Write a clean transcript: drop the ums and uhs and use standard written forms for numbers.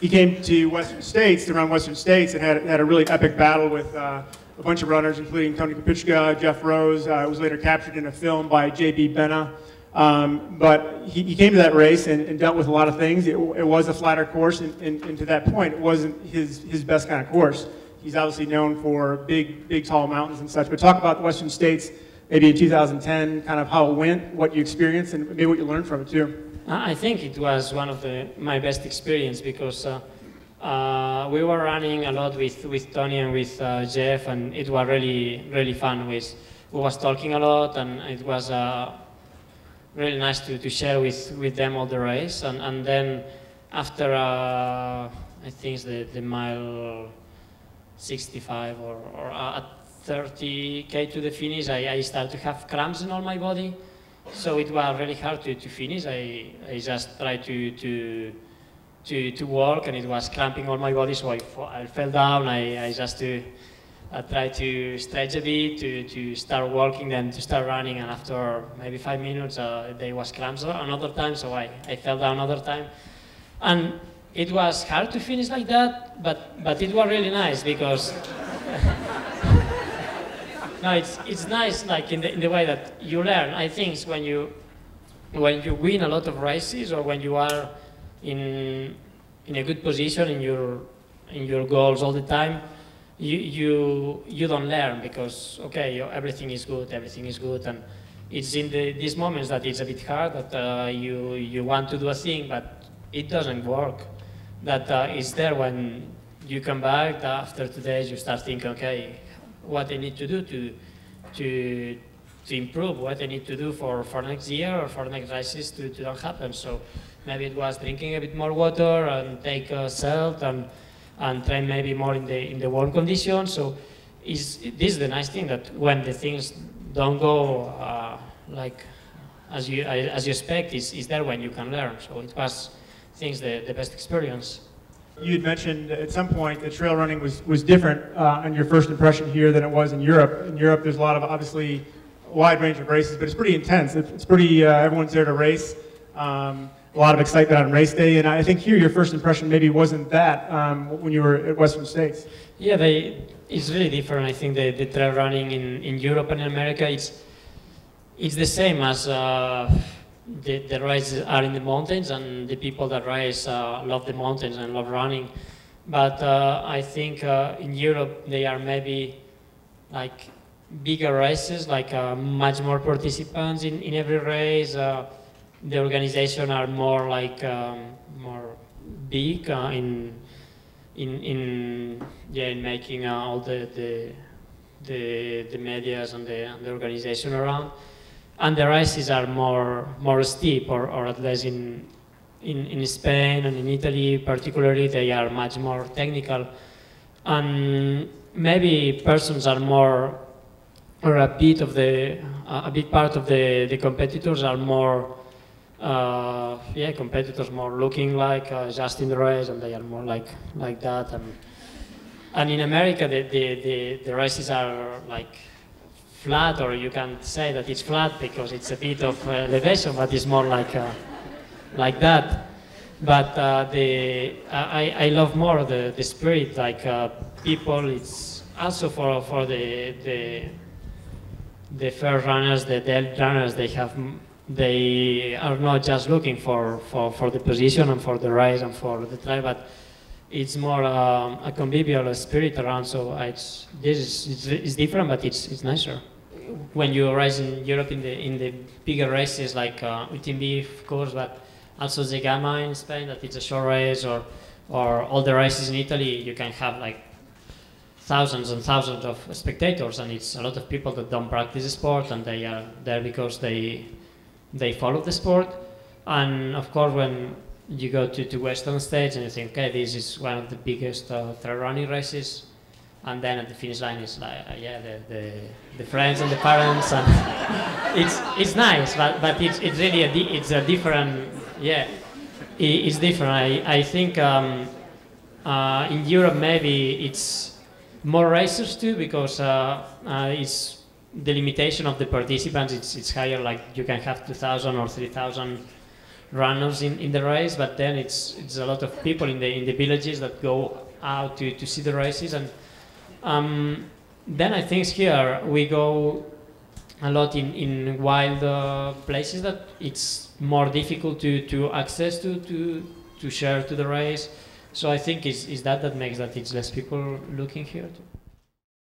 he came to Western States, to run Western States, and had a really epic battle with a bunch of runners, including Tony Kopicka, Jeff Rose. It was later captured in a film by J.B. Benna. But he came to that race and dealt with a lot of things. It was a flatter course, and to that point, it wasn't his best kind of course. He's obviously known for big, tall mountains and such. But talk about the Western States, maybe in 2010, kind of how it went, what you experienced, and maybe what you learned from it too. I think it was one of my best experience because we were running a lot with Tony and with Jeff, and it was really fun. We was talking a lot, and it was really nice to share with them all the race. And then after I think it's the mile 65 or at 30K to the finish, I started to have cramps in all my body. So it was really hard to finish. I just tried to walk, and it was cramping all my body, so I fell down. I just tried to stretch a bit, to start walking, then to start running, and after maybe 5 minutes, there was cramps another time, so I fell down another time. And it was hard to finish like that, but it was really nice because no, it's nice, like in the way that you learn. I think when you win a lot of races, or when you are in a good position in your goals all the time, you don't learn because okay, everything is good, and it's in these moments that it's a bit hard, that you want to do a thing, but it doesn't work. That is there when you come back after 2 days, you start thinking, okay, what I need to do to improve, what I need to do for next year or for next races to don't happen. So maybe it was drinking a bit more water and take salt and train maybe more in the warm conditions. So this is the nice thing, that when the things don't go like as you expect, is there when you can learn. So it was, I think, the best experience. You had mentioned at some point that trail running was different on your first impression here than it was in Europe. In Europe, there's a lot of, obviously, a wide range of races, but it's pretty intense. It's pretty, everyone's there to race. A lot of excitement on race day, and I think here your first impression maybe wasn't that when you were at Western States. Yeah, it's really different. I think the trail running in Europe and in America, it's the same as the races are in the mountains, and the people that race love the mountains and love running. But I think in Europe they are maybe like bigger races, like much more participants in every race. The organization are more like more big in making all the medias and the organization around. And the races are more steep, or at least in Spain and in Italy particularly, they are much more technical. And maybe persons are more, or a bit part of the competitors are more, competitors more looking like just in the race, and they are more like that. And in America, the races are like flat, or you can say that it's flat because it's a bit of elevation, but it's more like that. But I love more the spirit, like people. It's also for the first runners, the elite runners. They are not just looking for the position and for the race and for the try, but it's more a convivial spirit around. So it's different, but it's nicer. When you race in Europe in the bigger races, like UTMB, of course, but also the Gamma in Spain, that it's a short race, or all the races in Italy, you can have like thousands and thousands of spectators, and it's a lot of people that don't practice the sport, and they are there because they follow the sport. And of course, when you go to Western States and you think, okay, this is one of the biggest trail running races, and then at the finish line is like, the friends and the parents, and it's nice, but it's really it's a different, it's different. I think in Europe maybe it's more racers too, because it's the limitation of the participants. It's higher, like you can have 2,000 or 3,000 runners in the race, but then it's a lot of people in the villages that go out to see the races. And then I think here we go a lot in wild places that it's more difficult to access to share to the race. So I think is that makes that it's less people looking here too.